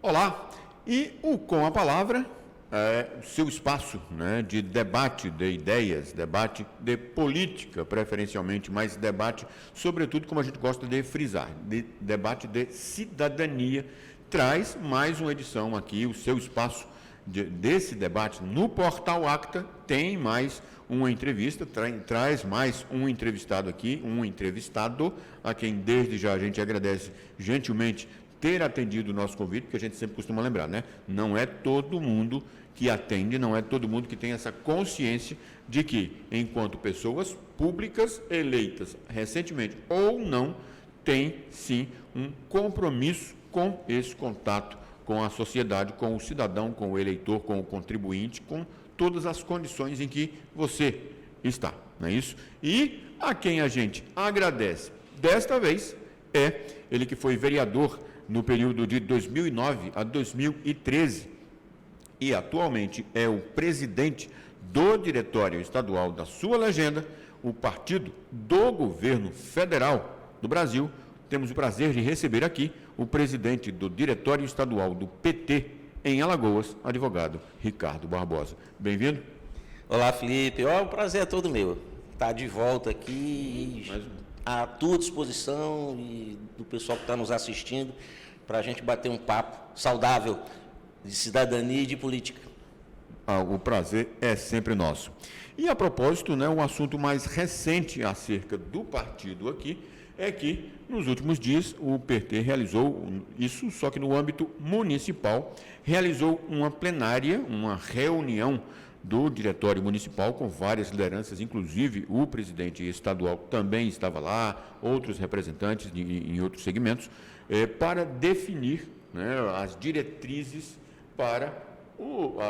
Olá, e o Com a Palavra é o seu espaço, né, de debate de ideias, debate de política, preferencialmente, mas debate, sobretudo, como a gente gosta de frisar, de debate de cidadania. Traz mais uma edição aqui, o seu espaço desse debate no Portal Acta. Tem mais uma entrevista, traz mais um entrevistado aqui, um entrevistado, a quem desde já a gente agradece gentilmente ter atendido o nosso convite, porque a gente sempre costuma lembrar, né? Não é todo mundo que atende, não é todo mundo que tem essa consciência de que, enquanto pessoas públicas eleitas recentemente ou não, tem sim um compromisso com esse contato com a sociedade, com o cidadão, com o eleitor, com o contribuinte, com todas as condições em que você está, não é isso? E a quem a gente agradece desta vez é ele que foi vereador no período de 2009 a 2013 e atualmente é o presidente do Diretório Estadual da sua legenda, o partido do governo federal do Brasil. Temos o prazer de receber aqui o presidente do Diretório Estadual do PT em Alagoas, advogado Ricardo Barbosa. Bem-vindo. Olá, Felipe. O prazer é todo meu estar de volta aqui à tua disposição e do pessoal que está nos assistindo para a gente bater um papo saudável de cidadania e de política. O prazer é sempre nosso. E a propósito, né, um assunto mais recente acerca do partido aqui é que, nos últimos dias, o PT realizou, isso só que no âmbito municipal, realizou uma plenária, uma reunião do Diretório Municipal com várias lideranças, inclusive o presidente estadual também estava lá, outros representantes em outros segmentos, para definir, né, as diretrizes para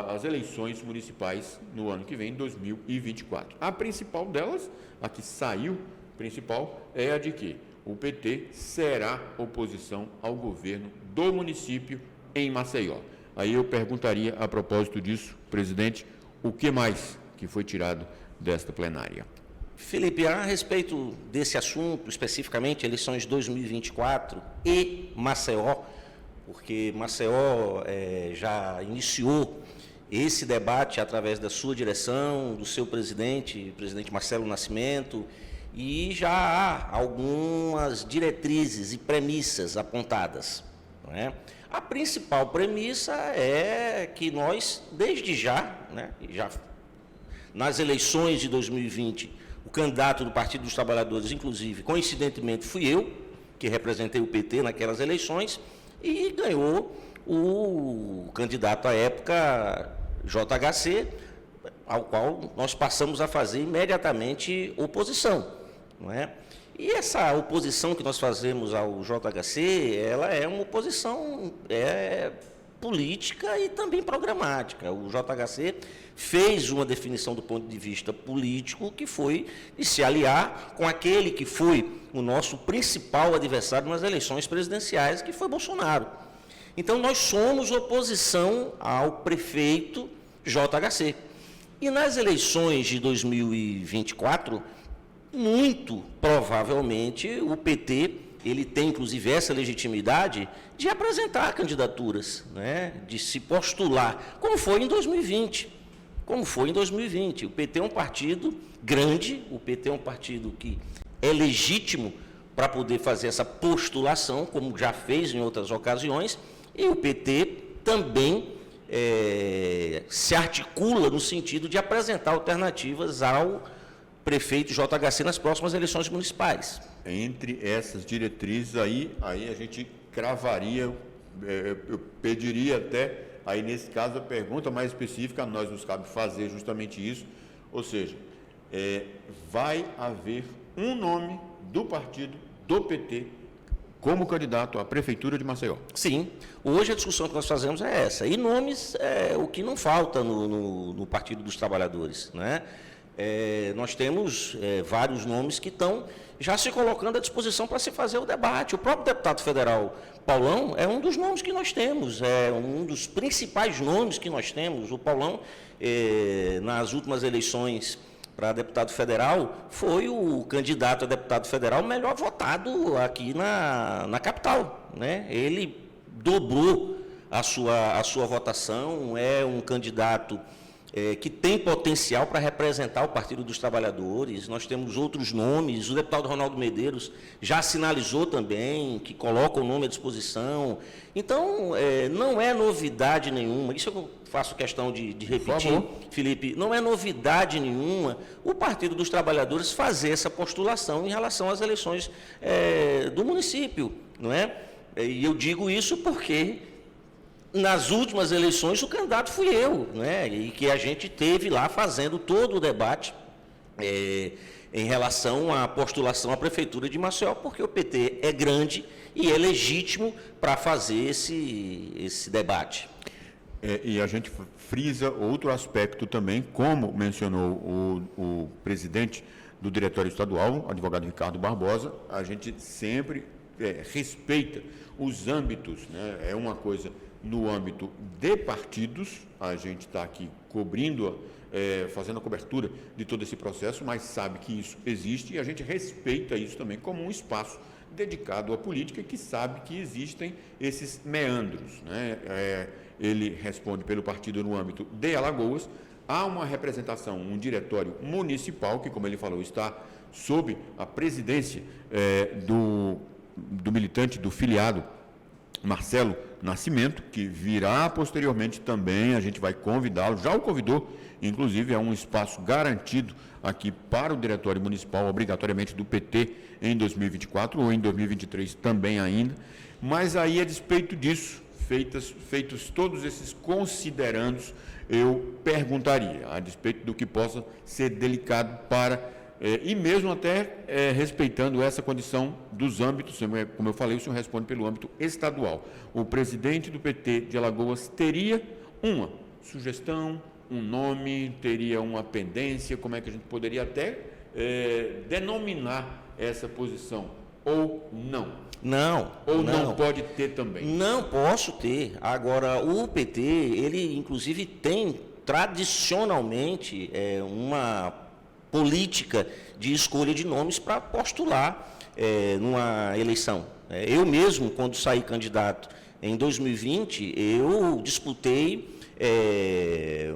as eleições municipais no ano que vem, 2024. A principal delas, a que saiu principal, é a de que o PT será oposição ao governo do município em Maceió. Aí eu perguntaria, a propósito disso, presidente, o que mais que foi tirado desta plenária? Felipe, a respeito desse assunto, especificamente eleições 2024 e Maceió, porque Maceió já iniciou esse debate através da sua direção, do seu presidente, presidente Marcelo Nascimento, e já há algumas diretrizes e premissas apontadas, não é? A principal premissa é que nós, desde já nas eleições de 2020, o candidato do Partido dos Trabalhadores, inclusive, coincidentemente, fui eu, que representei o PT naquelas eleições, e ganhou o candidato à época, JHC, ao qual nós passamos a fazer imediatamente oposição, não é? E essa oposição que nós fazemos ao JHC, ela é uma oposição política e também programática. O JHC fez uma definição do ponto de vista político, que foi de se aliar com aquele que foi o nosso principal adversário nas eleições presidenciais, que foi Bolsonaro. Então, nós somos oposição ao prefeito JHC. E nas eleições de 2024, muito provavelmente o PT, ele tem inclusive essa legitimidade de apresentar candidaturas, né, de se postular, como foi em 2020. O PT é um partido grande, o PT é um partido que é legítimo para poder fazer essa postulação, como já fez em outras ocasiões, e o PT também se articula no sentido de apresentar alternativas ao prefeito JHC nas próximas eleições municipais. Entre essas diretrizes aí a gente cravaria, eu pediria até, aí nesse caso a pergunta mais específica, nós nos cabe fazer justamente isso, ou seja, vai haver um nome do partido, do PT, como candidato à Prefeitura de Maceió? Sim, hoje a discussão que nós fazemos é essa, e nomes é o que não falta no Partido dos Trabalhadores, né? Nós temos vários nomes que estão já se colocando à disposição para se fazer o debate. O próprio deputado federal Paulão é um dos nomes que nós temos, é um dos principais nomes que nós temos. O Paulão, nas últimas eleições para deputado federal, foi o candidato a deputado federal melhor votado aqui na capital, né? Ele dobrou a sua votação, é um candidato que tem potencial para representar o Partido dos Trabalhadores. Nós temos outros nomes, o deputado Ronaldo Medeiros já sinalizou também que coloca o nome à disposição. Então, não é novidade nenhuma, isso eu faço questão de repetir, Felipe, não é novidade nenhuma o Partido dos Trabalhadores fazer essa postulação em relação às eleições do município, não é? E eu digo isso porque nas últimas eleições o candidato fui eu, né? E que a gente teve lá fazendo todo o debate em relação à postulação à Prefeitura de Maceió, porque o PT é grande e é legítimo para fazer esse debate. E a gente frisa outro aspecto também, como mencionou o presidente do Diretório Estadual, o advogado Ricardo Barbosa, a gente sempre respeita os âmbitos, né? É uma coisa no âmbito de partidos, a gente está aqui cobrindo, fazendo a cobertura de todo esse processo, mas sabe que isso existe e a gente respeita isso também como um espaço dedicado à política, que sabe que existem esses meandros, né? Ele responde pelo partido no âmbito de Alagoas, há uma representação, um diretório municipal, que, como ele falou, está sob a presidência do militante, do filiado Marcelo Nascimento, que virá posteriormente também, a gente vai convidá-lo, já o convidou, inclusive é um espaço garantido aqui para o Diretório Municipal, obrigatoriamente do PT em 2024 ou em 2023 também ainda, mas aí a despeito disso, feitos todos esses considerandos, eu perguntaria, a despeito do que possa ser delicado para e mesmo até respeitando essa condição dos âmbitos, como eu falei, o senhor responde pelo âmbito estadual. O presidente do PT de Alagoas teria uma sugestão, um nome, teria uma pendência, como é que a gente poderia até denominar essa posição, ou não? Não. Ou não pode ter também? Não posso ter. Agora, o PT, ele inclusive tem tradicionalmente uma política de escolha de nomes para postular numa eleição. Eu mesmo, quando saí candidato em 2020, eu disputei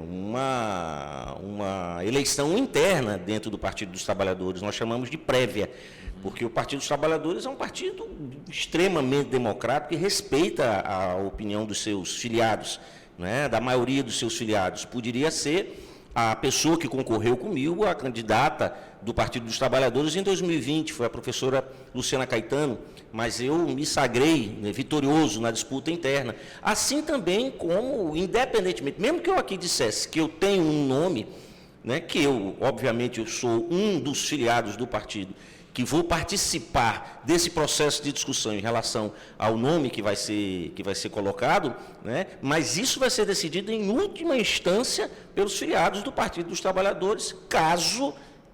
uma eleição interna dentro do Partido dos Trabalhadores, nós chamamos de prévia, porque o Partido dos Trabalhadores é um partido extremamente democrático e respeita a opinião dos seus filiados, né, da maioria dos seus filiados. Poderia ser a pessoa que concorreu comigo, a candidata do Partido dos Trabalhadores em 2020, foi a professora Luciana Caetano, mas eu me sagrei, né, vitorioso na disputa interna. Assim também como, independentemente, mesmo que eu aqui dissesse que eu tenho um nome, né, que eu, obviamente, eu sou um dos filiados do partido, que vou participar desse processo de discussão em relação ao nome que vai ser colocado, né? Mas isso vai ser decidido em última instância pelos filiados do Partido dos Trabalhadores, caso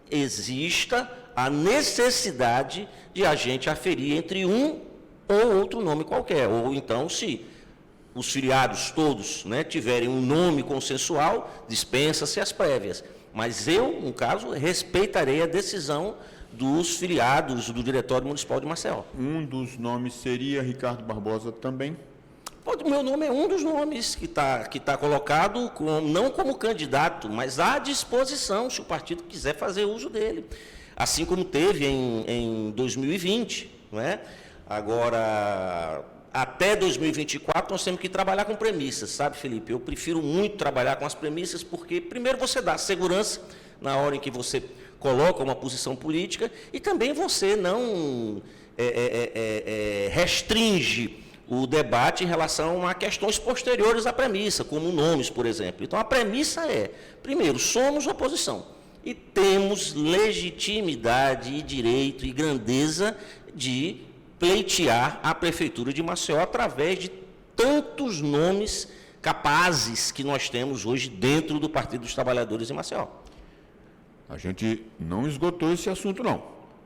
exista a necessidade de a gente aferir entre um ou outro nome qualquer, ou então, se os filiados todos, né, tiverem um nome consensual, dispensa-se as prévias. Mas eu, no caso, respeitarei a decisão dos filiados do Diretório Municipal de Maceió. Um dos nomes seria Ricardo Barbosa também? O meu nome é um dos nomes que tá colocado, não como candidato, mas à disposição, se o partido quiser fazer uso dele. Assim como teve em 2020. Não é? Agora, até 2024, nós temos que trabalhar com premissas, sabe, Felipe? Eu prefiro muito trabalhar com as premissas, porque, primeiro, você dá segurança na hora em que você coloca uma posição política, e também você não restringe o debate em relação a questões posteriores à premissa, como nomes, por exemplo. Então, a premissa é, primeiro, somos oposição e temos legitimidade e direito e grandeza de pleitear a Prefeitura de Maceió através de tantos nomes capazes que nós temos hoje dentro do Partido dos Trabalhadores em Maceió. A gente não esgotou esse assunto, não,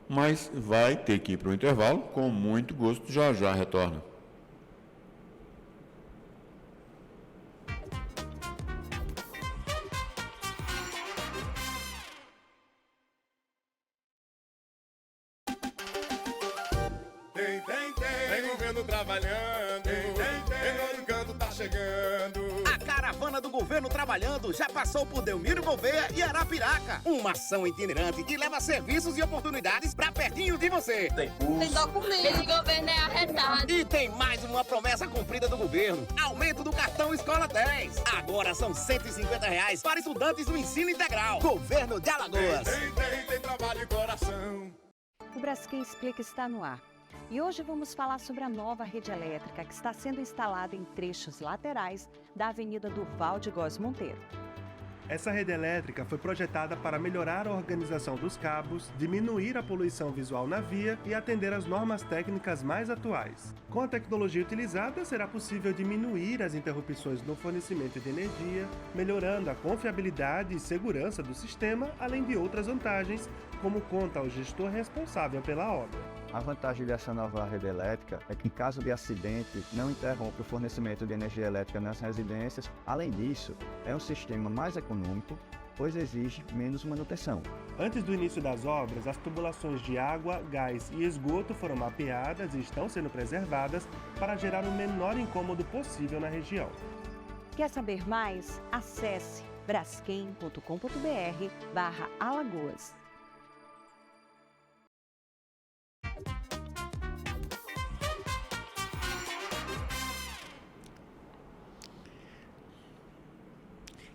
mas vai ter que ir para o intervalo, com muito gosto, já já retorna. Tem governo trabalhando, tem no canto tá chegando. A caravana do governo trabalhando já passou por Delmiro Gouveia e Arapiraca. Uma ação itinerante que leva serviços e oportunidades pra pertinho de você. Tem documento. Esse governo é arretado. E tem mais uma promessa cumprida do governo. Aumento do cartão Escola 10. Agora são R$150 para estudantes do ensino integral. Governo de Alagoas. Tem trabalho e coração. O Braskem Explica está no ar. E hoje vamos falar sobre a nova rede elétrica que está sendo instalada em trechos laterais da Avenida Durval de Góes Monteiro. Essa rede elétrica foi projetada para melhorar a organização dos cabos, diminuir a poluição visual na via e atender às normas técnicas mais atuais. Com a tecnologia utilizada, será possível diminuir as interrupções no fornecimento de energia, melhorando a confiabilidade e segurança do sistema, além de outras vantagens, como conta o gestor responsável pela obra. A vantagem dessa nova rede elétrica é que, em caso de acidente, não interrompe o fornecimento de energia elétrica nas residências. Além disso, é um sistema mais econômico, pois exige menos manutenção. Antes do início das obras, as tubulações de água, gás e esgoto foram mapeadas e estão sendo preservadas para gerar o menor incômodo possível na região. Quer saber mais? Acesse braskem.com.br/Alagoas.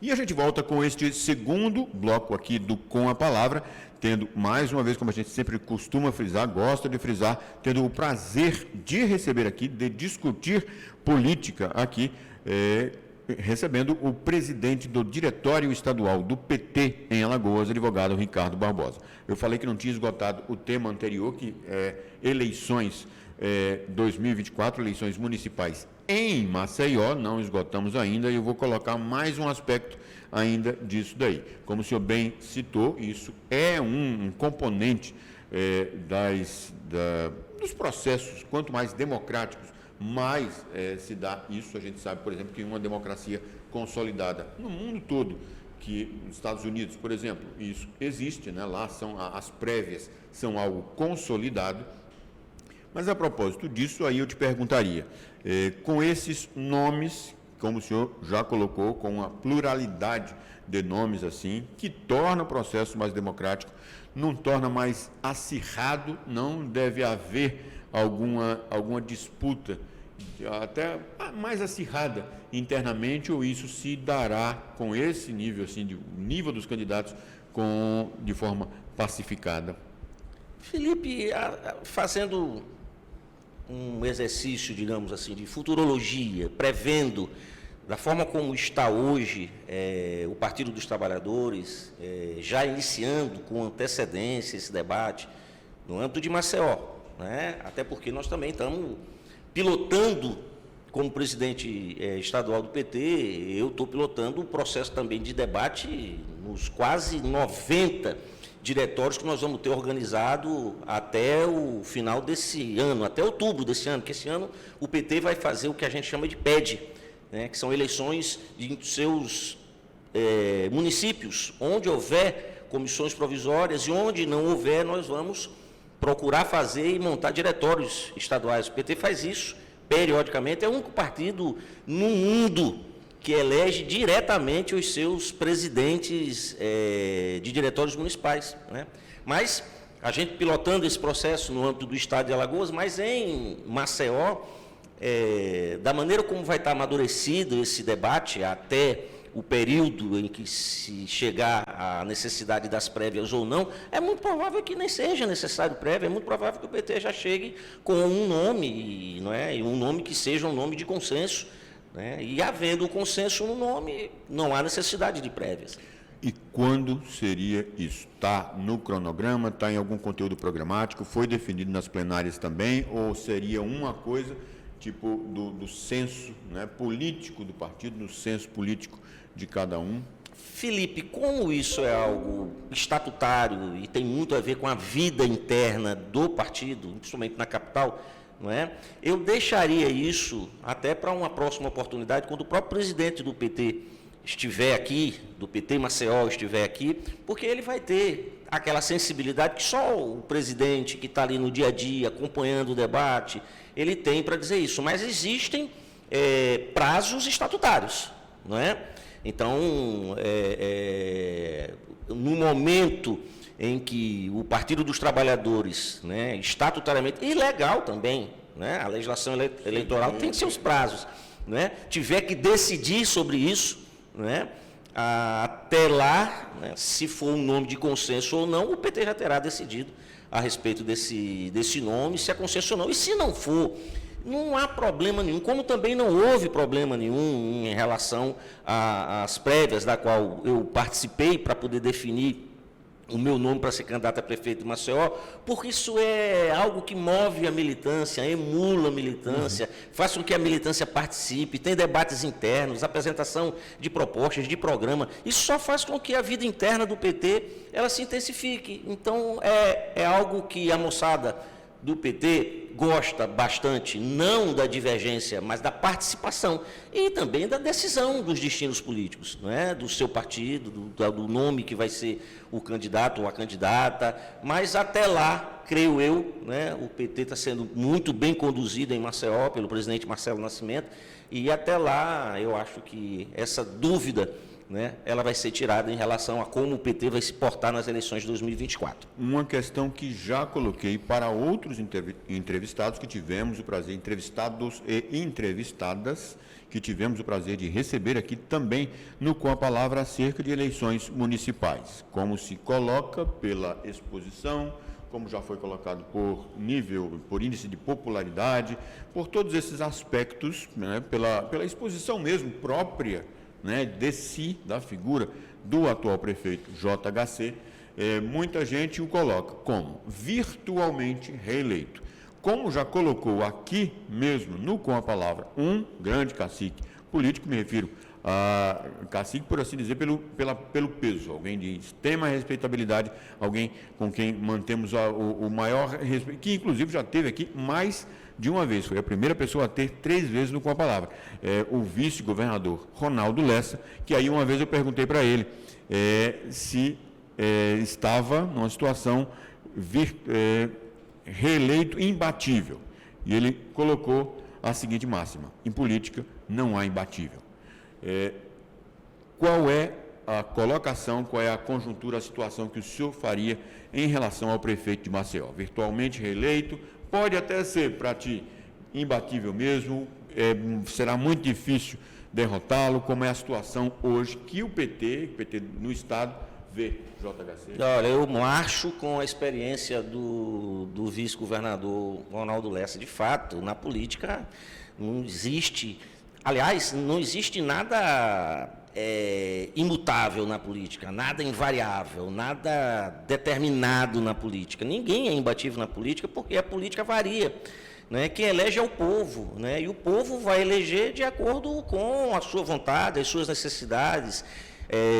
E a gente volta com este segundo bloco aqui do Com a Palavra, tendo mais uma vez, como a gente sempre costuma frisar, gosta de frisar, tendo o prazer de receber aqui, de discutir política aqui, recebendo o presidente do Diretório Estadual do PT em Alagoas, advogado Ricardo Barbosa. Eu falei que não tinha esgotado o tema anterior, que é eleições 2024, eleições municipais em Maceió, não esgotamos ainda, e eu vou colocar mais um aspecto ainda disso daí. Como o senhor bem citou, isso é um componente dos processos, quanto mais democráticos, mais se dá isso. A gente sabe, por exemplo, que uma democracia consolidada no mundo todo, que nos Estados Unidos, por exemplo, isso existe, né? Lá as prévias são algo consolidado. Mas a propósito disso, aí eu te perguntaria, com esses nomes, como o senhor já colocou, com uma pluralidade de nomes assim, que torna o processo mais democrático, não torna mais acirrado, não deve haver alguma disputa, até mais acirrada internamente, ou isso se dará com esse nível, assim, de nível dos candidatos de forma pacificada? Felipe, fazendo um exercício, digamos assim, de futurologia, prevendo da forma como está hoje o Partido dos Trabalhadores, já iniciando com antecedência esse debate no âmbito de Maceió, né? Até porque nós também estamos pilotando, como presidente estadual do PT, eu estou pilotando um processo também de debate nos quase 90 diretórios que nós vamos ter organizado até o final desse ano, até outubro desse ano, que esse ano o PT vai fazer o que a gente chama de PED, né, que são eleições de seus municípios, onde houver comissões provisórias e onde não houver, nós vamos procurar fazer e montar diretórios estaduais. O PT faz isso periodicamente, é o único partido no mundo que elege diretamente os seus presidentes de diretórios municipais, né? Mas a gente pilotando esse processo no âmbito do Estado de Alagoas, mas em Maceió, da maneira como vai estar amadurecido esse debate até o período em que se chegar à necessidade das prévias ou não, é muito provável que nem seja necessário prévia, é muito provável que o PT já chegue com um nome, não é? E um nome que seja um nome de consenso, né? E havendo o consenso no nome, não há necessidade de prévias. E quando seria isso? Está no cronograma, está em algum conteúdo programático, foi definido nas plenárias também, ou seria uma coisa tipo do censo, né, político do partido, no censo político de cada um? Felipe, como isso é algo estatutário e tem muito a ver com a vida interna do partido, principalmente na capital, não é? Eu deixaria isso até para uma próxima oportunidade, quando o próprio presidente do PT estiver aqui, do PT Maceió estiver aqui, porque ele vai ter aquela sensibilidade que só o presidente que está ali no dia a dia, acompanhando o debate, ele tem para dizer isso. Mas existem prazos estatutários, não é? Então, no momento em que o Partido dos Trabalhadores, né, estatutariamente, e legal também, né, a legislação eleitoral tem seus prazos, né, tiver que decidir sobre isso, né, até lá, né, se for um nome de consenso ou não, o PT já terá decidido a respeito desse nome, se é consenso ou não. E se não for, não há problema nenhum, como também não houve problema nenhum em relação às prévias da qual eu participei para poder definir o meu nome para ser candidato a prefeito de Maceió, porque isso é algo que move a militância, emula a militância, faz com que a militância participe, tem debates internos, apresentação de propostas, de programa. Isso só faz com que a vida interna do PT ela se intensifique. Então, é algo que a moçada do PT gosta bastante, não da divergência, mas da participação e também da decisão dos destinos políticos, não é? Do seu partido, do nome que vai ser o candidato ou a candidata, mas até lá, creio eu, né, o PT está sendo muito bem conduzido em Maceió pelo presidente Marcelo Nascimento, e até lá eu acho que essa dúvida, né, ela vai ser tirada em relação a como o PT vai se portar nas eleições de 2024. Uma questão que já coloquei para outros entrevistados que tivemos o prazer, entrevistados e entrevistadas, que tivemos o prazer de receber aqui também no Com a Palavra acerca de eleições municipais. Como se coloca pela exposição, como já foi colocado por índice de popularidade, por todos esses aspectos, né, pela exposição mesmo própria, né, de si, da figura do atual prefeito JHC, muita gente o coloca como virtualmente reeleito. Como já colocou aqui mesmo, Com a Palavra, um grande cacique político, me refiro a cacique, por assim dizer, pelo peso, alguém de extrema respeitabilidade, alguém com quem mantemos o maior respeito, que inclusive já teve aqui mais de uma vez, foi a primeira pessoa a ter 3 vezes no Com a Palavra, o vice-governador Ronaldo Lessa, que aí uma vez eu perguntei para ele se estava numa situação reeleito imbatível, e ele colocou a seguinte máxima: em política não há imbatível. Qual é a colocação, qual é a conjuntura, a situação que o senhor faria em relação ao prefeito de Maceió? Virtualmente reeleito, pode até ser para ti imbatível mesmo, será muito difícil derrotá-lo, como é a situação hoje que o PT no Estado vê, JHC? Olha, eu marcho com a experiência do vice-governador Ronaldo Lessa. De fato, na política não existe, aliás, não existe nada imutável na política, nada invariável, nada determinado na política. Ninguém é imbatível na política, porque a política varia, né? Quem elege é o povo, né? E o povo vai eleger de acordo com a sua vontade, as suas necessidades.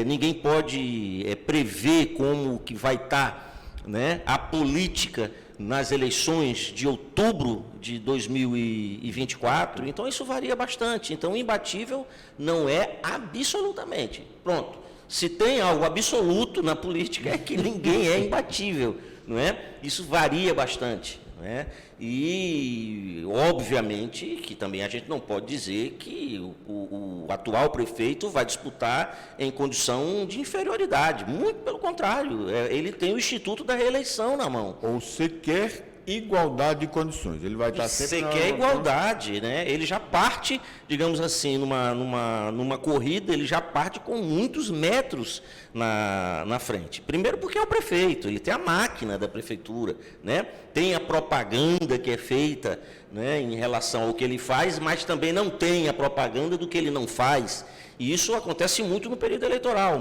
Ninguém pode prever como que vai estar, né, a política nas eleições de outubro de 2024, então isso varia bastante. Então, imbatível não é absolutamente. Pronto. Se tem algo absoluto na política é que ninguém é imbatível, não é? Isso varia bastante, não é? E, obviamente, que também a gente não pode dizer que o atual prefeito vai disputar em condição de inferioridade. Muito pelo contrário, ele tem o Instituto da Reeleição na mão. Ou sequer igualdade de condições. Ele vai estar sempre sequer igualdade, né? Ele já parte, digamos assim, numa corrida, ele já parte com muitos metros na frente. Primeiro porque é o prefeito, ele tem a máquina da prefeitura, né? Tem a propaganda que é feita, né, em relação ao que ele faz, mas também não tem a propaganda do que ele não faz. E isso acontece muito no período eleitoral.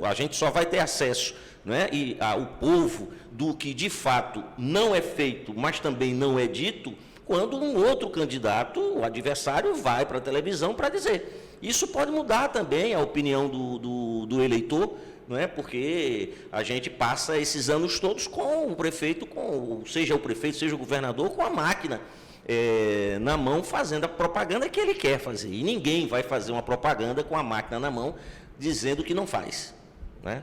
A gente só vai ter acesso, né, o povo do que de fato não é feito, mas também não é dito, quando um outro candidato, o adversário, vai para a televisão para dizer. Isso pode mudar também a opinião do eleitor, não é? Porque a gente passa esses anos todos com o prefeito, seja o prefeito, seja o governador, com a máquina na mão, fazendo a propaganda que ele quer fazer. E ninguém vai fazer uma propaganda com a máquina na mão, dizendo que não faz, né?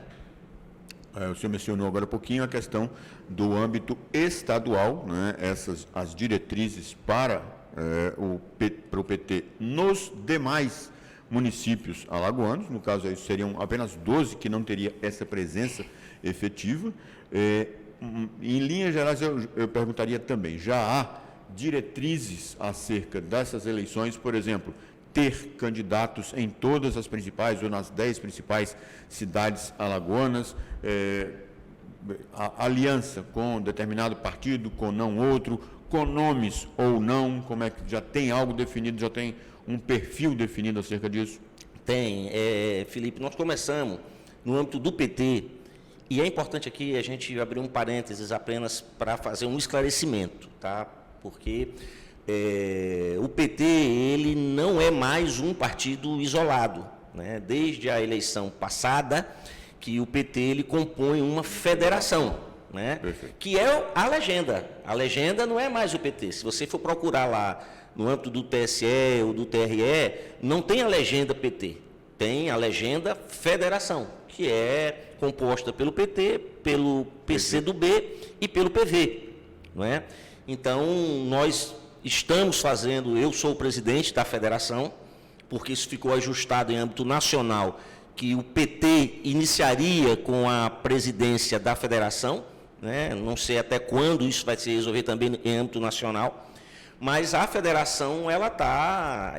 O senhor mencionou agora um pouquinho a questão do âmbito estadual, né? As diretrizes para para o PT nos demais municípios alagoanos, no caso aí seriam apenas 12 que não teria essa presença efetiva. Em linhas gerais, eu perguntaria também, já há diretrizes acerca dessas eleições, por exemplo, ter candidatos em todas as principais ou nas 10 principais cidades alagoanas, aliança com determinado partido, com não outro, com nomes ou não, como é que já tem algo definido, já tem um perfil definido acerca disso? Tem, Felipe, nós começamos no âmbito do PT, e é importante aqui a gente abrir um parênteses apenas para fazer um esclarecimento, tá? Porque o PT, ele não é mais um partido isolado, né? Desde a eleição passada, que o PT ele compõe uma federação, né? Que é a legenda. A legenda não é mais o PT. Se você for procurar lá no âmbito do TSE ou do TRE, não tem a legenda PT, tem a legenda federação, que é composta pelo PT, pelo PCdoB e pelo PV, não é? Então, nós estamos fazendo, eu sou o presidente da federação, porque isso ficou ajustado em âmbito nacional, que o PT iniciaria com a presidência da federação, né? Não sei até quando isso vai se resolver também em âmbito nacional, mas a federação ela está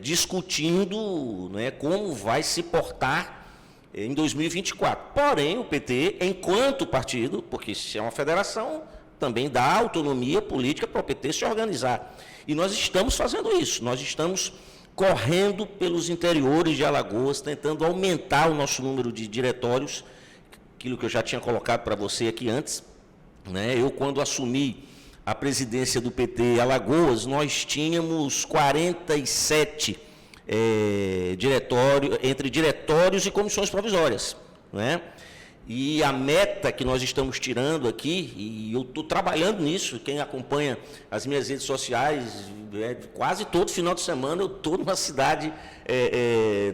discutindo, né, como vai se portar em 2024. Porém, o PT, enquanto partido, porque se é uma federação, também dá autonomia política para o PT se organizar. E nós estamos fazendo isso, nós estamos correndo pelos interiores de Alagoas, tentando aumentar o nosso número de diretórios, aquilo que eu já tinha colocado para você aqui antes, né? Eu, quando assumi a presidência do PT Alagoas, nós tínhamos 47 entre diretórios e comissões provisórias, né? E a meta que nós estamos tirando aqui, e eu estou trabalhando nisso, quem acompanha as minhas redes sociais, quase todo final de semana eu estou numa cidade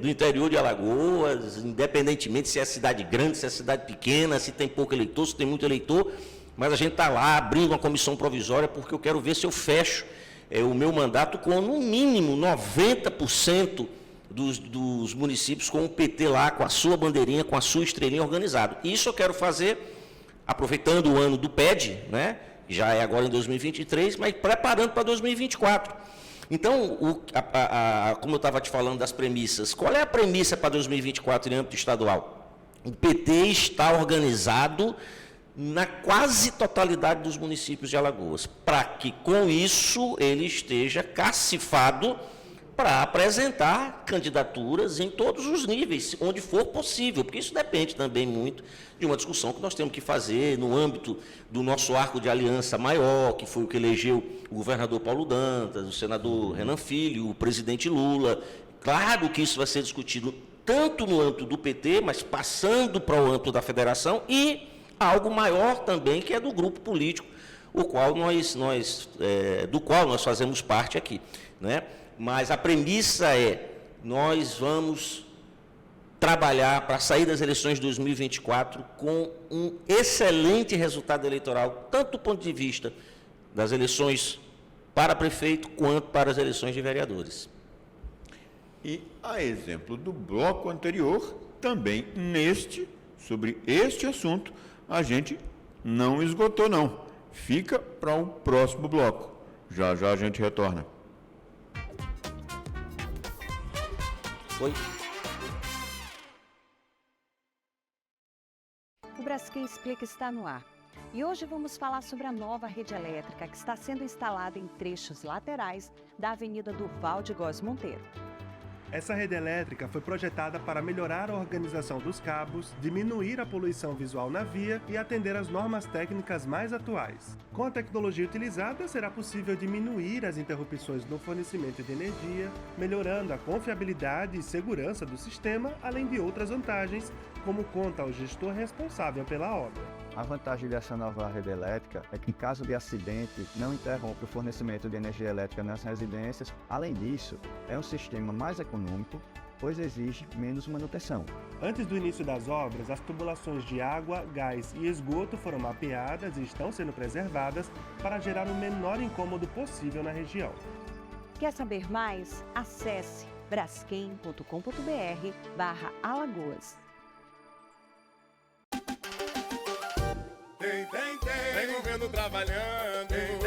do interior de Alagoas, independentemente se é cidade grande, se é cidade pequena, se tem pouco eleitor, se tem muito eleitor, mas a gente está lá abrindo uma comissão provisória porque eu quero ver se eu fecho o meu mandato com, no mínimo, 90% dos municípios com o PT lá, com a sua bandeirinha, com a sua estrelinha organizado. Isso eu quero fazer, aproveitando o ano do PED, né? Já é agora em 2023, mas preparando para 2024. Então, como eu estava te falando das premissas, qual é a premissa para 2024 em âmbito estadual? O PT está organizado na quase totalidade dos municípios de Alagoas, para que, com isso, ele esteja cacifado para apresentar candidaturas em todos os níveis, onde for possível, porque isso depende também muito de uma discussão que nós temos que fazer no âmbito do nosso arco de aliança maior, que foi o que elegeu o governador Paulo Dantas, o senador Renan Filho, o presidente Lula. Claro que isso vai ser discutido tanto no âmbito do PT, mas passando para o âmbito da federação, e algo maior também, que é do grupo político, do qual nós fazemos parte aqui, né? Mas a premissa nós vamos trabalhar para sair das eleições de 2024 com um excelente resultado eleitoral, tanto do ponto de vista das eleições para prefeito, quanto para as eleições de vereadores. E, a exemplo do bloco anterior, também sobre este assunto, a gente não esgotou, não. Fica para o próximo bloco. Já já a gente retorna. Oi. O Braskem Explica está no ar. E hoje vamos falar sobre a nova rede elétrica que está sendo instalada em trechos laterais da Avenida Durval de Góes Monteiro. Essa rede elétrica foi projetada para melhorar a organização dos cabos, diminuir a poluição visual na via e atender às normas técnicas mais atuais. Com a tecnologia utilizada, será possível diminuir as interrupções no fornecimento de energia, melhorando a confiabilidade e segurança do sistema, além de outras vantagens, como conta o gestor responsável pela obra. A vantagem dessa nova rede elétrica é que, em caso de acidente, não interrompe o fornecimento de energia elétrica nas residências. Além disso, é um sistema mais econômico, pois exige menos manutenção. Antes do início das obras, as tubulações de água, gás e esgoto foram mapeadas e estão sendo preservadas para gerar o menor incômodo possível na região. Quer saber mais? Acesse braskem.com.br/Alagoas. Tem governo trabalhando. Tem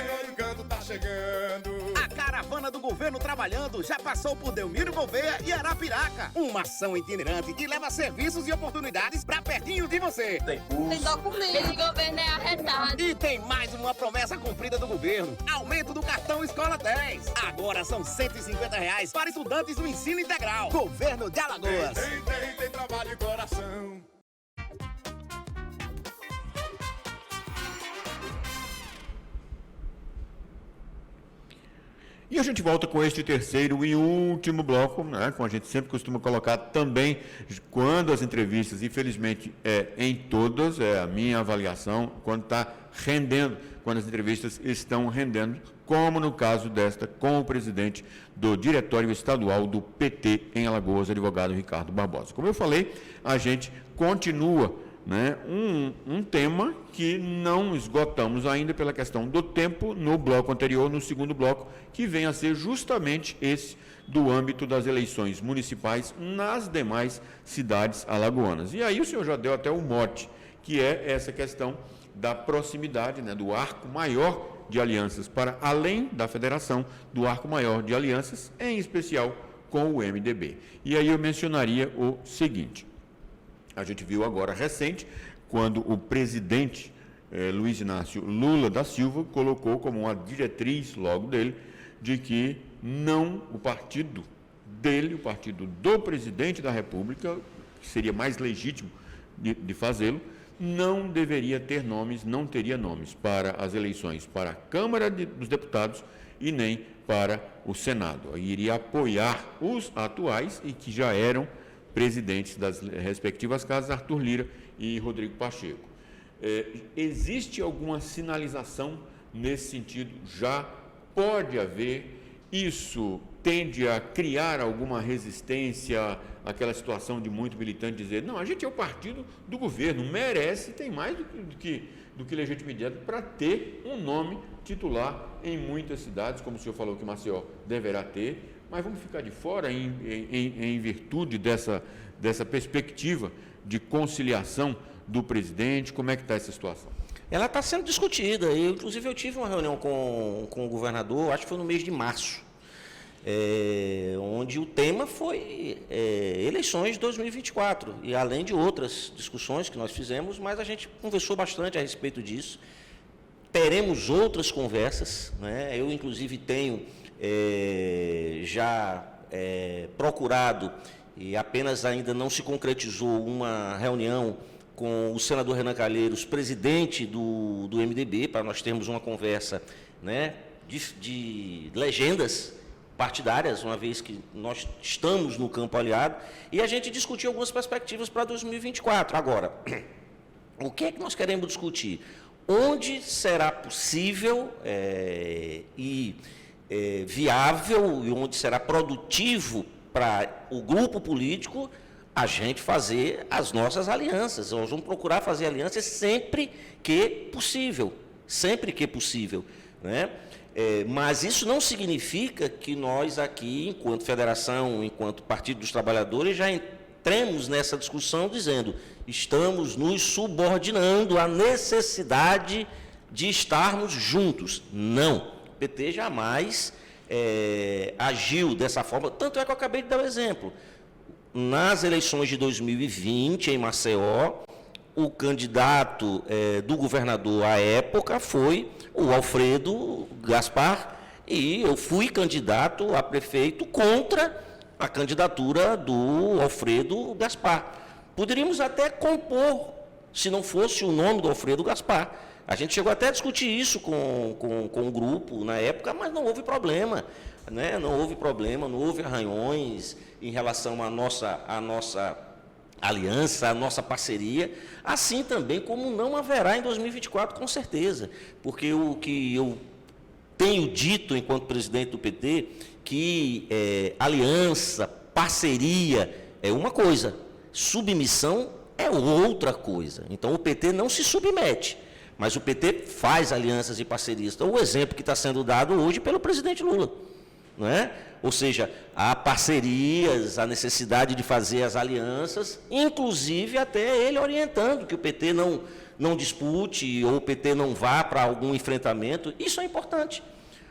todo canto tá chegando. A caravana do governo trabalhando já passou por Delmiro Gouveia e Arapiraca. Uma ação itinerante que leva serviços e oportunidades pra pertinho de você. Tem documento. Esse governo é arretado. E tem mais uma promessa cumprida do governo. Aumento do cartão Escola 10. Agora são R$150 para estudantes do ensino integral. Governo de Alagoas. Tem trabalho e coração. E a gente volta com este terceiro e último bloco, né, como a gente sempre costuma colocar também, quando as entrevistas, infelizmente, em todas, é a minha avaliação, quando está rendendo, quando as entrevistas estão rendendo, como no caso desta com o presidente do Diretório Estadual do PT em Alagoas, advogado Ricardo Barbosa. Como eu falei, a gente continua, né, um tema que não esgotamos ainda pela questão do tempo no bloco anterior, no segundo bloco, que vem a ser justamente esse do âmbito das eleições municipais nas demais cidades alagoanas. E aí o senhor já deu até o mote, que é essa questão da proximidade, né, do arco maior de alianças para além da federação, do arco maior de alianças, em especial com o MDB. E aí eu mencionaria o seguinte: a gente viu agora recente, quando o presidente Luiz Inácio Lula da Silva colocou como uma diretriz logo dele, de que não o partido dele, o partido do presidente da República, que seria mais legítimo de fazê-lo, não deveria ter nomes, não teria nomes para as eleições para a Câmara dos Deputados e nem para o Senado. Iria apoiar os atuais e que já eram presidentes das respectivas casas, Arthur Lira e Rodrigo Pacheco. Existe alguma sinalização nesse sentido? Já pode haver? Isso tende a criar alguma resistência àquela situação de muito militante dizer: não, a gente é o partido do governo, merece, tem mais do que legitimidade para ter um nome titular em muitas cidades, como o senhor falou que Maceió deverá ter, mas vamos ficar de fora em virtude dessa perspectiva de conciliação do presidente? Como é que está essa situação? Ela está sendo discutida. Inclusive, eu tive uma reunião com o governador, acho que foi no mês de março, onde o tema foi eleições de 2024, e além de outras discussões que nós fizemos, mas a gente conversou bastante a respeito disso. Teremos outras conversas, né? Eu, inclusive, tenho já procurado, e apenas ainda não se concretizou, uma reunião com o senador Renan Calheiros, presidente do MDB, para nós termos uma conversa, né, de legendas partidárias, uma vez que nós estamos no campo aliado, e a gente discutiu algumas perspectivas para 2024. Agora, o que é que nós queremos discutir? Onde será possível viável e onde será produtivo para o grupo político a gente fazer as nossas alianças. Nós vamos procurar fazer alianças sempre que possível, né? Mas isso não significa que nós aqui, enquanto federação, enquanto Partido dos Trabalhadores, já entremos nessa discussão dizendo: estamos nos subordinando à necessidade de estarmos juntos. Não, o PT jamais agiu dessa forma, tanto é que eu acabei de dar o exemplo. Nas eleições de 2020, em Maceió, o candidato do governador à época foi o Alfredo Gaspar, e eu fui candidato a prefeito contra a candidatura do Alfredo Gaspar. Poderíamos até compor, se não fosse o nome do Alfredo Gaspar. A gente chegou até a discutir isso com o grupo na época, mas não houve problema, né? Não houve arranhões em relação à nossa aliança, à nossa parceria, assim também como não haverá em 2024, com certeza, porque o que eu tenho dito enquanto presidente do PT, que aliança, parceria é uma coisa, submissão é outra coisa. Então o PT não se submete, mas o PT faz alianças e parcerias. Então o exemplo que está sendo dado hoje pelo presidente Lula, não é? Ou seja, há parcerias, há necessidade de fazer as alianças, inclusive até ele orientando que o PT não dispute ou o PT não vá para algum enfrentamento. Isso é importante.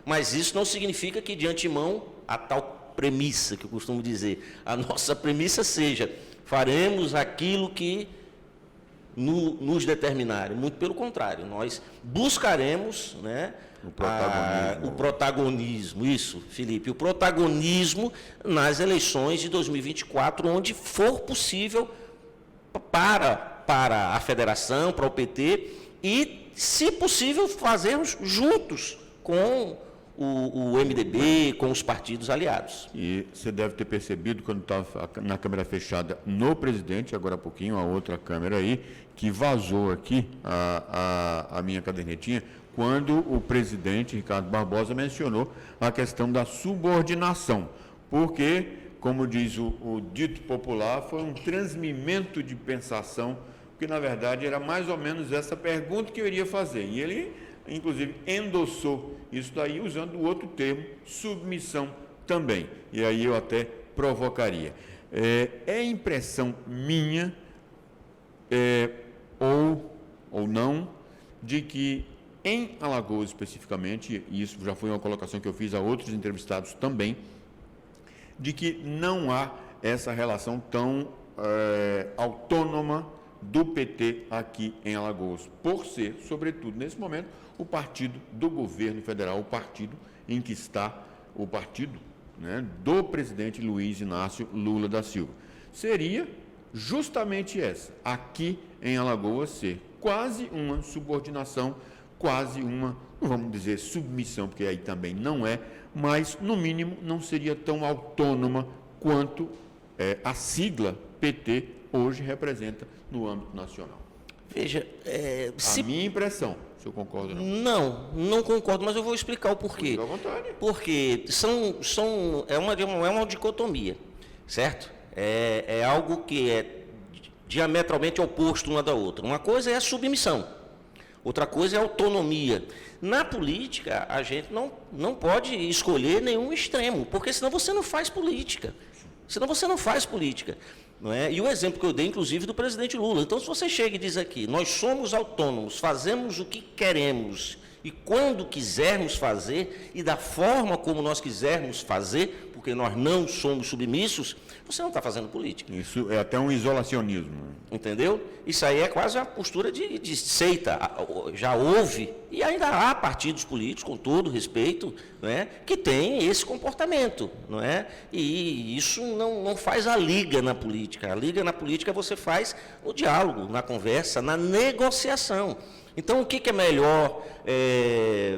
Mas isso não significa que, de antemão, a tal premissa que eu costumo dizer, a nossa premissa seja, faremos aquilo que nos determinarem. Muito pelo contrário, nós buscaremos, né, o protagonismo, isso, Felipe, o protagonismo nas eleições de 2024, onde for possível para a federação, para o PT, e, se possível, fazermos juntos com o MDB, com os partidos aliados. E você deve ter percebido, quando estava na câmera fechada no presidente, agora há pouquinho, a outra câmera aí, que vazou aqui a minha cadernetinha, quando o presidente Ricardo Barbosa mencionou a questão da subordinação, porque, como diz o dito popular, foi um transmimento de pensação, que na verdade era mais ou menos essa pergunta que eu iria fazer, e ele, inclusive, endossou isso daí usando o outro termo, submissão também, e aí eu até provocaria. É impressão minha, ou não, de que em Alagoas especificamente, e isso já foi uma colocação que eu fiz a outros entrevistados também, de que não há essa relação tão autônoma do PT aqui em Alagoas, por ser, sobretudo nesse momento, o partido do governo federal, o partido em que está o partido, né, do presidente Luiz Inácio Lula da Silva. Seria justamente essa, aqui em Alagoas, ser quase uma subordinação, quase uma, não vamos dizer submissão, porque aí também não é, mas, no mínimo, não seria tão autônoma quanto a sigla PT hoje representa no âmbito nacional. Veja, a minha impressão, se eu concordo ou não. Não concordo, mas eu vou explicar o porquê. Fica à vontade. Porque é uma dicotomia, certo? É algo que é diametralmente oposto uma da outra. Uma coisa é a submissão, outra coisa é a autonomia. Na política, a gente não pode escolher nenhum extremo, porque senão você não faz política. Não é? E o exemplo que eu dei, inclusive, do presidente Lula. Então, se você chega e diz aqui, nós somos autônomos, fazemos o que queremos e quando quisermos fazer e da forma como nós quisermos fazer, porque nós não somos submissos, você não está fazendo política. Isso é até um isolacionismo. Entendeu? Isso aí é quase uma postura de seita. Já houve, e ainda há partidos políticos, com todo respeito, não é, que têm esse comportamento. Não é? E isso não faz a liga na política. A liga na política você faz no diálogo, na conversa, na negociação. Então, o que é melhor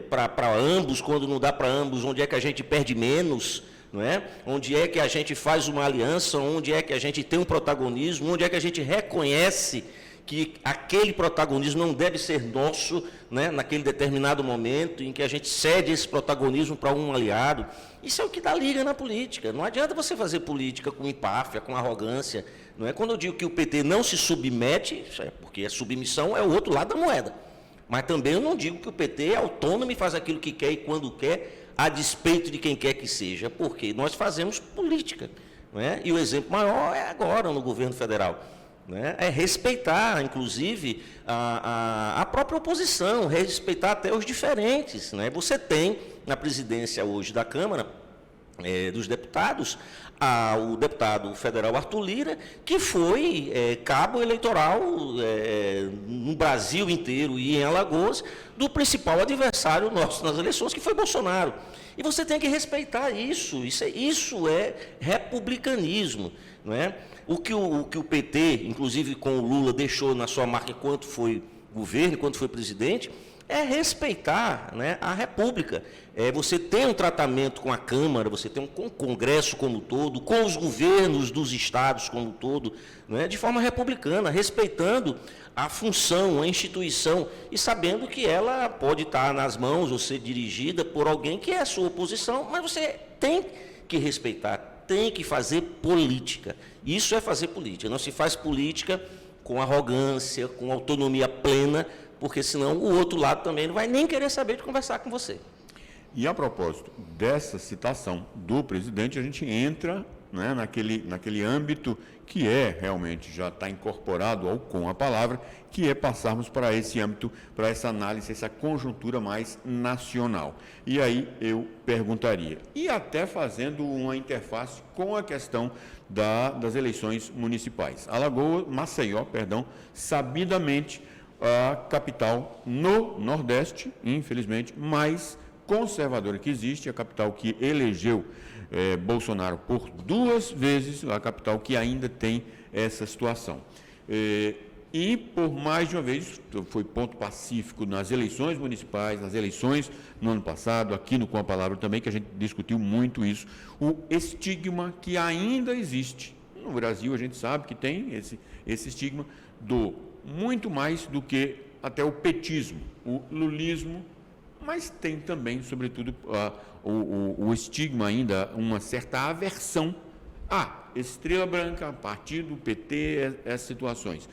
para ambos, quando não dá para ambos, onde é que a gente perde menos, não é? Onde é que a gente faz uma aliança, onde é que a gente tem um protagonismo, onde é que a gente reconhece que aquele protagonismo não deve ser nosso, né, naquele determinado momento em que a gente cede esse protagonismo para um aliado. Isso é o que dá liga na política. Não adianta você fazer política com empáfia, com arrogância. Não é? Quando eu digo que o PT não se submete, porque a submissão é o outro lado da moeda. Mas também eu não digo que o PT é autônomo e faz aquilo que quer e quando quer, a despeito de quem quer que seja, porque nós fazemos política. Não é? E o exemplo maior é agora no governo federal. Não é? É respeitar, inclusive, a própria oposição, respeitar até os diferentes. Não é? Você tem, na presidência hoje da Câmara dos Deputados, o deputado federal Arthur Lira, que foi cabo eleitoral no Brasil inteiro e em Alagoas, do principal adversário nosso nas eleições, que foi Bolsonaro. E você tem que respeitar isso. Isso é republicanismo. Não é? O que o PT, inclusive com o Lula, deixou na sua marca enquanto foi governo, enquanto foi presidente, é respeitar, né, a República. Você tem um tratamento com a Câmara, você tem com o Congresso como um todo, com os governos dos estados como um todo, né, de forma republicana, respeitando a função, a instituição, e sabendo que ela pode estar nas mãos ou ser dirigida por alguém que é a sua oposição, mas você tem que respeitar, tem que fazer política. Isso é fazer política. Não se faz política com arrogância, com autonomia plena, porque senão o outro lado também não vai nem querer saber de conversar com você. E a propósito dessa citação do presidente, a gente entra, né, naquele âmbito que realmente já está incorporado ao com a palavra, que é passarmos para esse âmbito, para essa análise, essa conjuntura mais nacional. E aí eu perguntaria, e até fazendo uma interface com a questão das eleições municipais. Maceió, sabidamente a capital no Nordeste, infelizmente, mais conservadora que existe, a capital que elegeu Bolsonaro por 2 vezes, a capital que ainda tem essa situação. E por mais de uma vez, foi ponto pacífico nas eleições municipais, nas eleições no ano passado, aqui no Com a Palavra também, que a gente discutiu muito isso, o estigma que ainda existe. No Brasil, a gente sabe que tem esse estigma muito mais do que até o petismo, o lulismo, mas tem também, sobretudo, o estigma ainda, uma certa aversão a Estrela Branca, partido, PT, essas situações.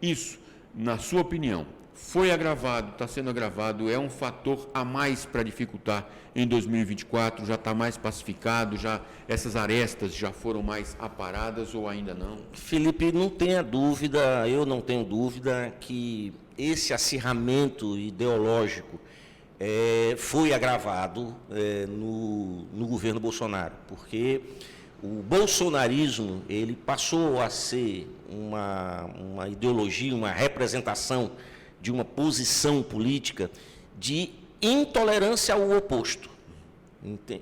Isso, na sua opinião, foi agravado, está sendo agravado, é um fator a mais para dificultar em 2024, já está mais pacificado, já essas arestas já foram mais aparadas ou ainda não? Felipe, não tenha dúvida, eu não tenho dúvida que esse acirramento ideológico foi agravado no governo Bolsonaro, porque o bolsonarismo ele passou a ser uma ideologia, uma representação de uma posição política de intolerância ao oposto,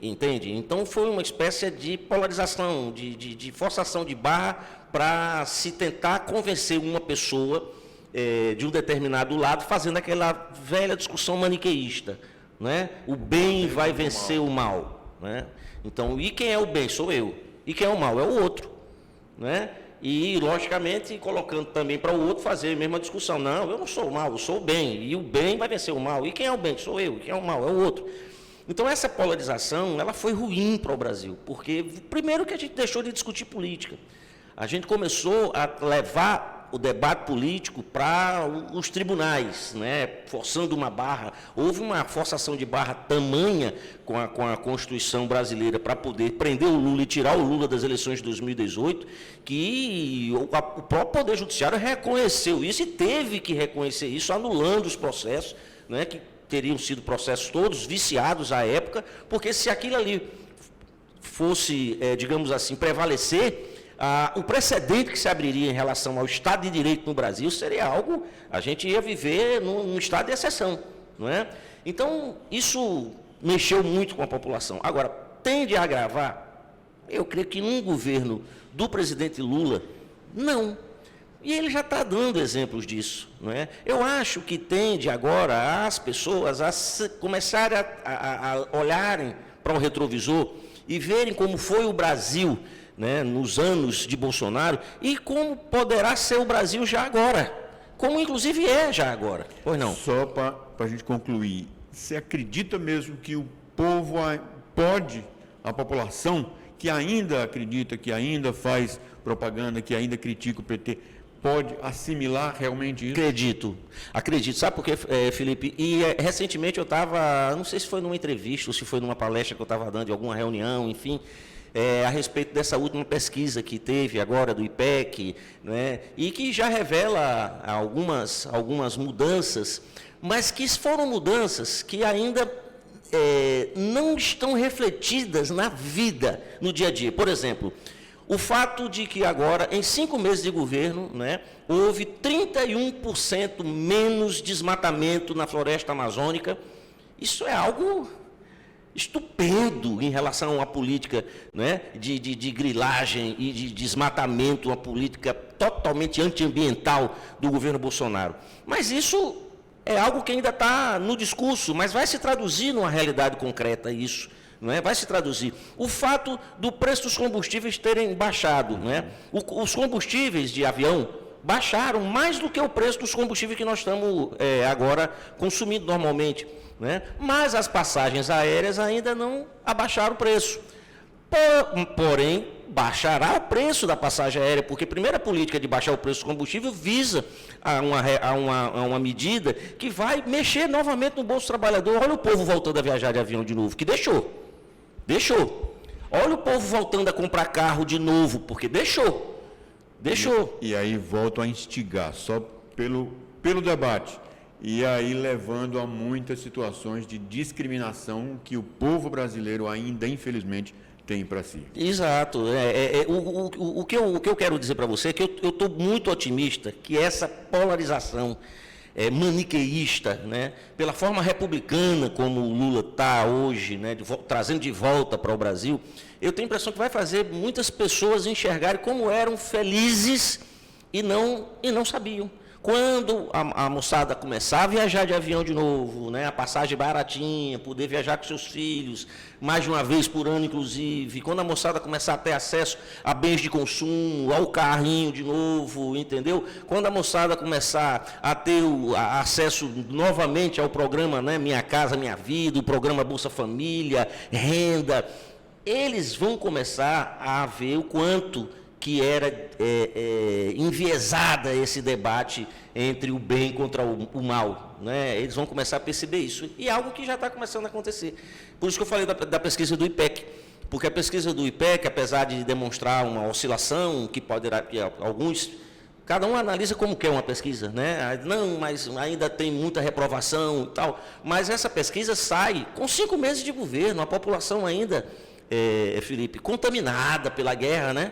entende? Então foi uma espécie de polarização, de forçação de barra para se tentar convencer uma pessoa de um determinado lado, fazendo aquela velha discussão maniqueísta, né? O bem vai vencer o mal, né? Então, e quem é o bem? Sou eu. E quem é o mal? É o outro, né? E, logicamente, colocando também para o outro fazer a mesma discussão. Não, eu não sou o mal, eu sou o bem. E o bem vai vencer o mal. E quem é o bem? Sou eu. E quem é o mal? É o outro. Então, essa polarização, ela foi ruim para o Brasil. Porque, primeiro que a gente deixou de discutir política. A gente começou a levar o debate político para os tribunais, né? Forçando uma barra. Houve uma forçação de barra tamanha com a Constituição brasileira para poder prender o Lula e tirar o Lula das eleições de 2018, que o próprio Poder Judiciário reconheceu isso e teve que reconhecer isso, anulando os processos, né? Que teriam sido processos todos viciados à época, porque se aquilo ali fosse, digamos assim, prevalecer, o precedente que se abriria em relação ao Estado de Direito no Brasil seria algo, a gente ia viver num estado de exceção, não é? Então, isso mexeu muito com a população. Agora, tende a agravar? Eu creio que num governo do presidente Lula, não. E ele já está dando exemplos disso, não é? Eu acho que tende agora as pessoas a começarem a olharem para o retrovisor e verem como foi o Brasil, né, nos anos de Bolsonaro, e como poderá ser o Brasil já agora, como inclusive é já agora, pois não? Só para a gente concluir, você acredita mesmo que o povo pode, a população que ainda acredita, que ainda faz propaganda, que ainda critica o PT, pode assimilar realmente isso? Acredito. Sabe por quê, Felipe? E recentemente eu estava, não sei se foi numa entrevista ou se foi numa palestra que eu estava dando, em alguma reunião, enfim, a respeito dessa última pesquisa que teve agora do IPEC, né, e que já revela algumas mudanças, mas que foram mudanças que ainda não estão refletidas na vida, no dia a dia. Por exemplo, o fato de que agora, em 5 meses de governo, né, houve 31% menos desmatamento na floresta amazônica. Isso é algo estupendo em relação à política, né, de grilagem e de desmatamento, uma política totalmente antiambiental do governo Bolsonaro. Mas isso é algo que ainda está no discurso, mas vai se traduzir numa realidade concreta isso, não é? Vai se traduzir. O fato do preço dos combustíveis terem baixado, né? Os combustíveis de avião baixaram mais do que o preço dos combustíveis que nós estamos agora consumindo normalmente, né? Mas as passagens aéreas ainda não abaixaram o preço. Porém, baixará o preço da passagem aérea, porque a primeira política de baixar o preço do combustível visa a uma medida que vai mexer novamente no bolso do trabalhador. Olha o povo voltando a viajar de avião de novo, que deixou. Olha o povo voltando a comprar carro de novo, porque deixou. E aí volto a instigar, só pelo debate. E aí levando a muitas situações de discriminação que o povo brasileiro ainda, infelizmente, tem para si. Exato. O que eu quero dizer para você é que eu estou muito otimista que essa polarização maniqueísta, né, pela forma republicana como o Lula está hoje, né, trazendo de volta para o Brasil, eu tenho a impressão que vai fazer muitas pessoas enxergarem como eram felizes e não sabiam. Quando a moçada começar a viajar de avião de novo, né, a passagem baratinha, poder viajar com seus filhos, mais de uma vez por ano, inclusive, quando a moçada começar a ter acesso a bens de consumo, ao carrinho de novo, entendeu? Quando a moçada começar a ter acesso novamente ao programa, né, Minha Casa Minha Vida, o programa Bolsa Família, renda, eles vão começar a ver o quanto que era enviesada esse debate entre o bem contra o mal, né? Eles vão começar a perceber isso, e é algo que já está começando a acontecer. Por isso que eu falei da pesquisa do IPEC, porque a pesquisa do IPEC, apesar de demonstrar uma oscilação, que alguns, cada um analisa como quer uma pesquisa, né? Não, mas ainda tem muita reprovação e tal, mas essa pesquisa sai com 5 meses de governo, a população ainda, Felipe, contaminada pela guerra, né?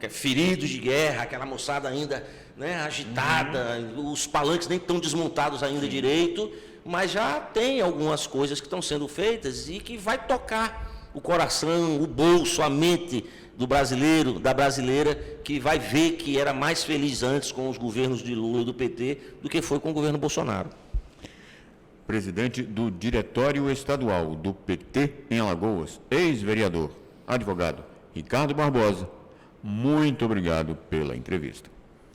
Feridos de guerra, aquela moçada ainda, né, agitada, os palanques nem estão desmontados ainda direito, mas já tem algumas coisas que estão sendo feitas e que vai tocar o coração, o bolso, a mente do brasileiro, da brasileira, que vai ver que era mais feliz antes com os governos de Lula e do PT do que foi com o governo Bolsonaro. Presidente do Diretório Estadual do PT em Alagoas, ex-vereador, advogado Ricardo Barbosa, muito obrigado pela entrevista.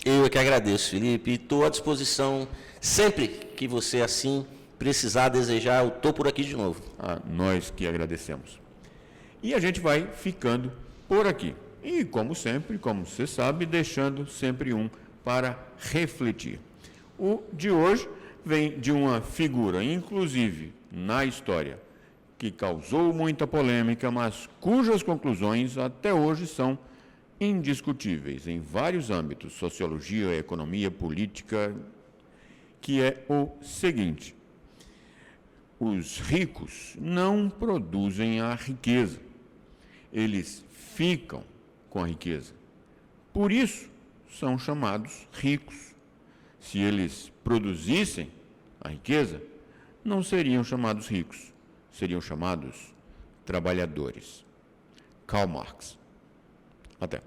Eu é que agradeço, Felipe, e estou à disposição sempre que você assim precisar, desejar, eu estou por aqui de novo. Nós que agradecemos. E a gente vai ficando por aqui. E, como sempre, como você sabe, deixando sempre um para refletir. O de hoje vem de uma figura, inclusive, na história, que causou muita polêmica, mas cujas conclusões até hoje são indiscutíveis em vários âmbitos, sociologia, economia, política, que é o seguinte: os ricos não produzem a riqueza, eles ficam com a riqueza. Por isso, são chamados ricos. Se eles produzissem a riqueza, não seriam chamados ricos, seriam chamados trabalhadores. Karl Marx. Até.